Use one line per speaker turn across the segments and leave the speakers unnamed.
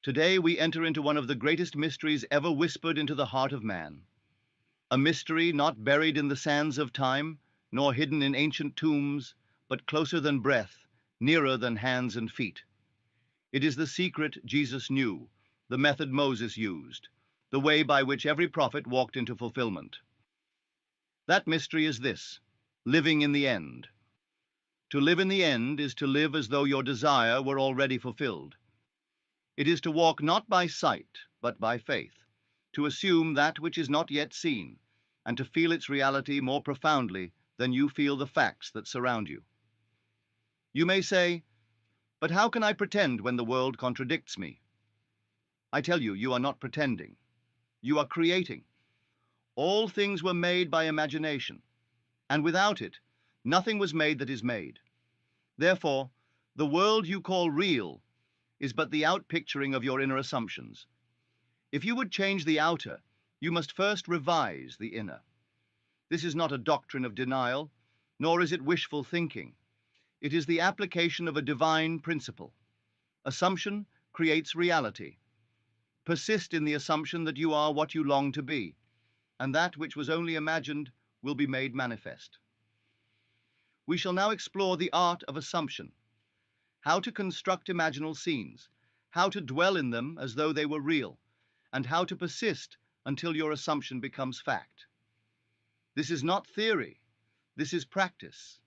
Today we enter into one of the greatest mysteries ever whispered into the heart of man. A mystery not buried in the sands of time, nor hidden in ancient tombs, but closer than breath, nearer than hands and feet. It is the secret Jesus knew, the method Moses used, the way by which every prophet walked into fulfillment. That mystery is this: living in the end. To live in the end is to live as though your desire were already fulfilled. It is to walk not by sight, but by faith, to assume that which is not yet seen, and to feel its reality more profoundly than you feel the facts that surround you. You may say, "But how can I pretend when the world contradicts me?" I tell you, you are not pretending. You are creating. All things were made by imagination, and without it, nothing was made that is made. Therefore, the world you call real is but the outpicturing of your inner assumptions. If you would change the outer, you must first revise the inner. This is not a doctrine of denial, nor is it wishful thinking. It is the application of a divine principle. Assumption creates reality. Persist in the assumption that you are what you long to be, and that which was only imagined will be made manifest. We shall now explore the art of assumption, how to construct imaginal scenes, how to dwell in them as though they were real, and how to persist until your assumption becomes fact. This is not theory, this is practice.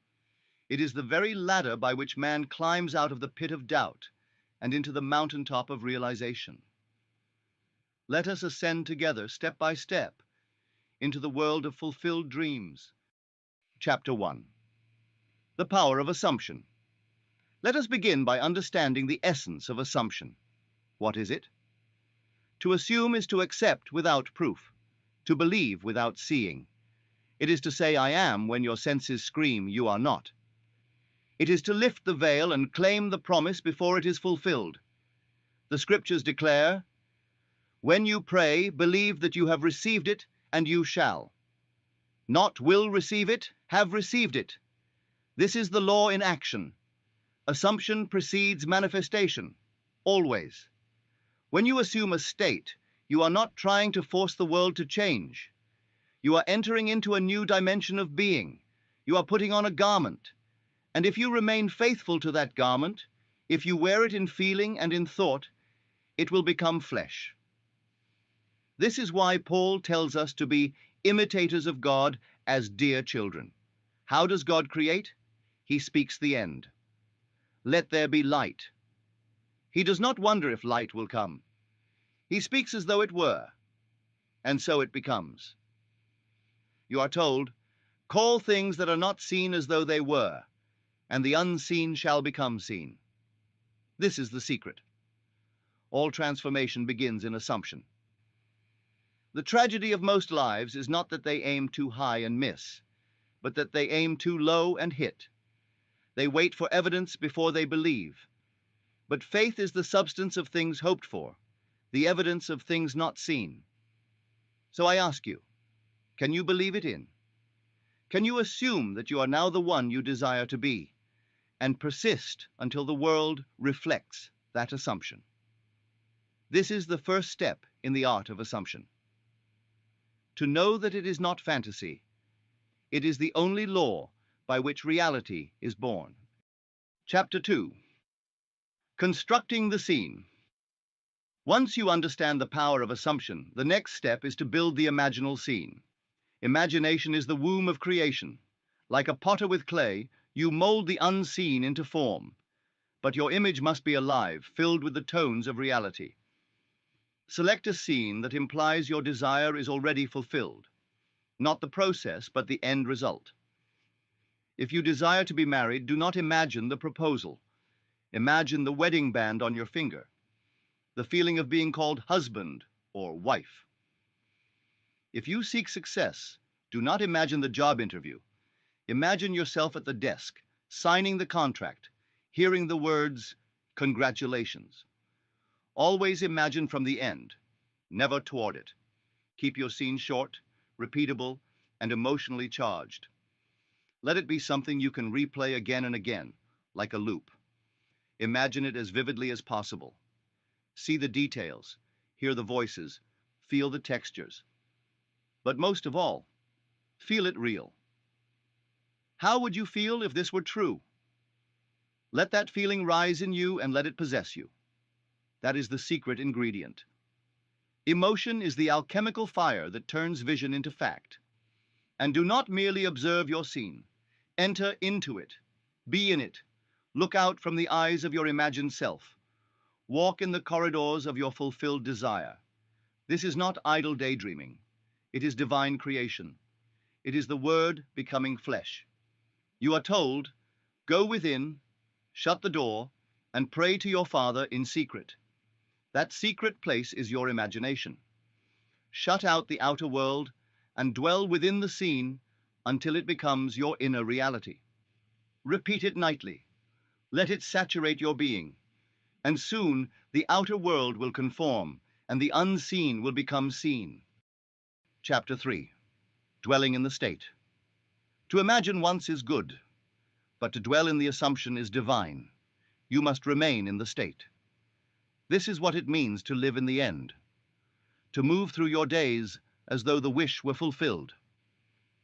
It is the very ladder by which man climbs out of the pit of doubt and into the mountaintop of realization. Let us ascend together, step by step, into the world of fulfilled dreams. Chapter 1. The Power of Assumption. Let us begin by understanding the essence of assumption. What is it? To assume is to accept without proof, to believe without seeing. It is to say I am when your senses scream you are not. It is to lift the veil and claim the promise before it is fulfilled. The scriptures declare, "When you pray, believe that you have received it, and you shall." Not will receive it, have received it. This is the law in action. Assumption precedes manifestation, always. When you assume a state, you are not trying to force the world to change. You are entering into a new dimension of being. You are putting on a garment. And if you remain faithful to that garment, if you wear it in feeling and in thought, it will become flesh. This is why Paul tells us to be imitators of God as dear children. How does God create? He speaks the end. Let there be light. He does not wonder if light will come. He speaks as though it were, and so it becomes. You are told, "Call things that are not seen as though they were, and the unseen shall become seen." This is the secret. All transformation begins in assumption. The tragedy of most lives is not that they aim too high and miss, but that they aim too low and hit. They wait for evidence before they believe. But faith is the substance of things hoped for, the evidence of things not seen. So I ask you, can you believe it in? Can you assume that you are now the one you desire to be, and persist until the world reflects that assumption? This is the first step in the art of assumption. To know that it is not fantasy, it is the only law by which reality is born. Chapter 2. Constructing the scene. Once you understand the power of assumption, the next step is to build the imaginal scene. Imagination is the womb of creation. Like a potter with clay, you mold the unseen into form. But your image must be alive, filled with the tones of reality. Select a scene that implies your desire is already fulfilled. Not the process, but the end result. If you desire to be married, do not imagine the proposal. Imagine the wedding band on your finger, the feeling of being called husband or wife. If you seek success, do not imagine the job interview. Imagine yourself at the desk, signing the contract, hearing the words, "Congratulations." Always imagine from the end, never toward it. Keep your scene short, repeatable, and emotionally charged. Let it be something you can replay again and again, like a loop. Imagine it as vividly as possible. See the details, hear the voices, feel the textures. But most of all, feel it real. How would you feel if this were true? Let that feeling rise in you and let it possess you. That is the secret ingredient. Emotion is the alchemical fire that turns vision into fact. And do not merely observe your scene. Enter into it. Be in it. Look out from the eyes of your imagined self. Walk in the corridors of your fulfilled desire. This is not idle daydreaming. It is divine creation. It is the Word becoming flesh. You are told, go within, shut the door, and pray to your Father in secret. That secret place is your imagination. Shut out the outer world and dwell within the scene until it becomes your inner reality. Repeat it nightly. Let it saturate your being. And soon the outer world will conform and the unseen will become seen. Chapter 3. Dwelling in the state. To imagine once is good, but to dwell in the assumption is divine. You must remain in the state. This is what it means to live in the end. To move through your days as though the wish were fulfilled.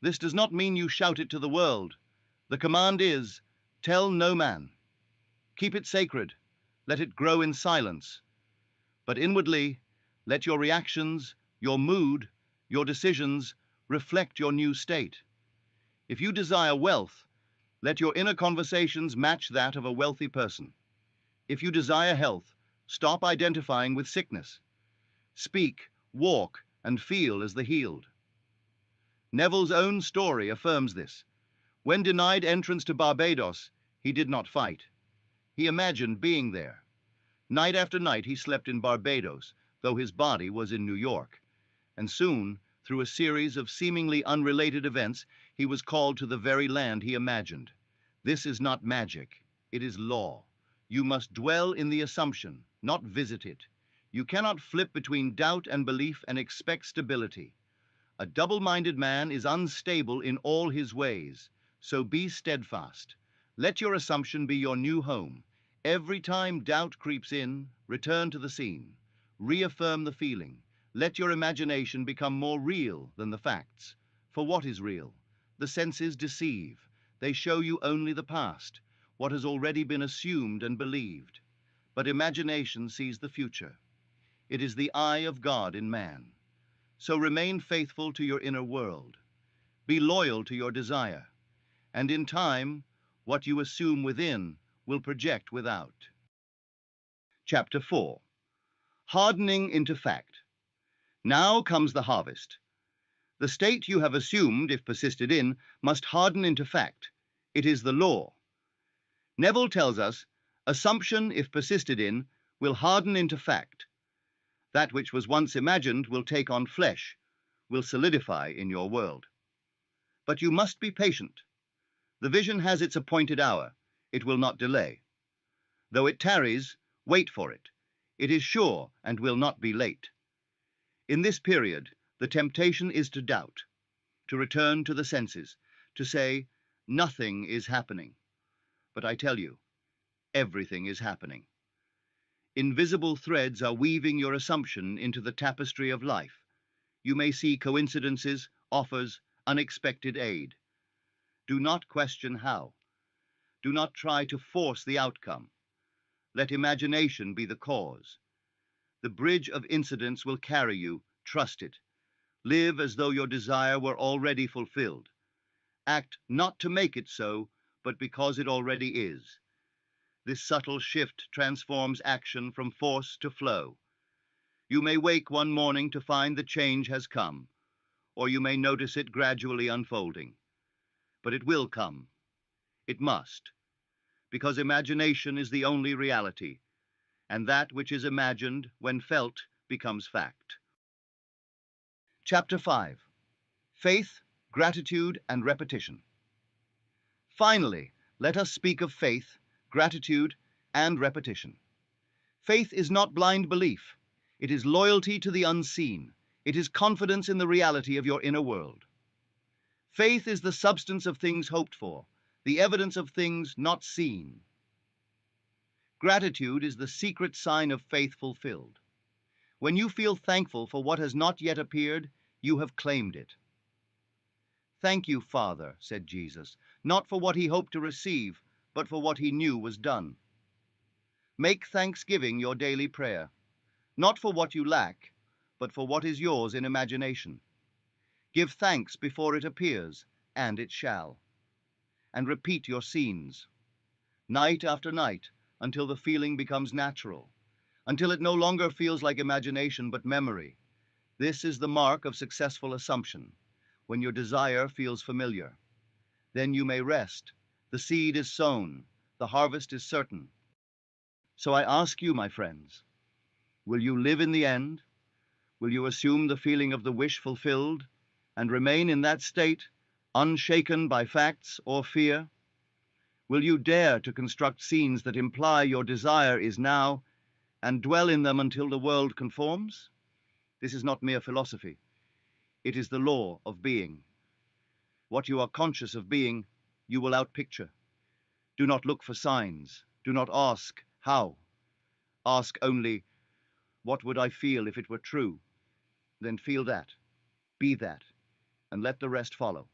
This does not mean you shout it to the world. The command is, tell no man. Keep it sacred. Let it grow in silence. But inwardly, let your reactions, your mood, your decisions reflect your new state. If you desire wealth, let your inner conversations match that of a wealthy person. If you desire health, stop identifying with sickness. Speak, walk, and feel as the healed. Neville's own story affirms this. When denied entrance to Barbados, he did not fight. He imagined being there. Night after night he slept in Barbados, though his body was in New York. And soon, through a series of seemingly unrelated events, he was called to the very land he imagined. This is not magic. It is law. You must dwell in the assumption, not visit it. You cannot flip between doubt and belief and expect stability. A double-minded man is unstable in all his ways, so be steadfast. Let your assumption be your new home. Every time doubt creeps in, return to the scene. Reaffirm the feeling. Let your imagination become more real than the facts. For what is real? The senses deceive. They show you only the past, what has already been assumed and believed. But imagination sees the future. It is the eye of God in man. So remain faithful to your inner world. Be loyal to your desire. And in time, what you assume within will project without. Chapter 4. Hardening into fact. Now comes the harvest. The state you have assumed, if persisted in, must harden into fact. It is the law. Neville tells us, assumption, if persisted in, will harden into fact. That which was once imagined will take on flesh, will solidify in your world. But you must be patient. The vision has its appointed hour. It will not delay. Though it tarries, wait for it. It is sure and will not be late. In this period, the temptation is to doubt, to return to the senses, to say, nothing is happening. But I tell you, everything is happening. Invisible threads are weaving your assumption into the tapestry of life. You may see coincidences, offers, unexpected aid. Do not question how. Do not try to force the outcome. Let imagination be the cause. The bridge of incidents will carry you. Trust it. Live as though your desire were already fulfilled. Act not to make it so, but because it already is. This subtle shift transforms action from force to flow. You may wake one morning to find the change has come, or you may notice it gradually unfolding. But it will come. It must, because imagination is the only reality, and that which is imagined, when felt, becomes fact. Chapter 5. Faith, Gratitude, and Repetition. Finally, let us speak of faith, gratitude, and repetition. Faith is not blind belief. It is loyalty to the unseen. It is confidence in the reality of your inner world. Faith is the substance of things hoped for, the evidence of things not seen. Gratitude is the secret sign of faith fulfilled. When you feel thankful for what has not yet appeared, you have claimed it. Thank you, Father, said Jesus, not for what he hoped to receive, but for what he knew was done. Make thanksgiving your daily prayer, not for what you lack, but for what is yours in imagination. Give thanks before it appears, and it shall. And repeat your scenes, night after night, until the feeling becomes natural, until it no longer feels like imagination but memory. This is the mark of successful assumption, when your desire feels familiar. Then you may rest. The seed is sown, the harvest is certain. So I ask you, my friends, will you live in the end? Will you assume the feeling of the wish fulfilled and remain in that state, unshaken by facts or fear? Will you dare to construct scenes that imply your desire is now and dwell in them until the world conforms? This is not mere philosophy. It is the law of being. What you are conscious of being, you will outpicture. Do not look for signs. Do not ask, how? Ask only, what would I feel if it were true? Then feel that, be that, and let the rest follow.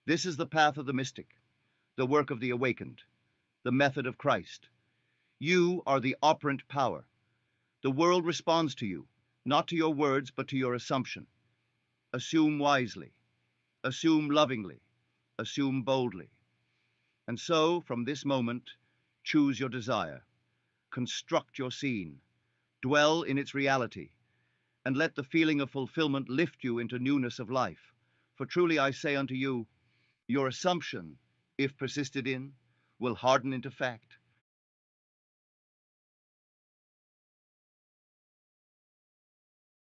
This is the path of the mystic, the work of the awakened, the method of Christ. You are the operant power. The world responds to you, not to your words, but to your assumption. Assume wisely, assume lovingly, assume boldly. And so, from this moment, choose your desire, construct your scene, dwell in its reality, and let the feeling of fulfillment lift you into newness of life. For truly I say unto you, your assumption, if persisted in, will harden into fact.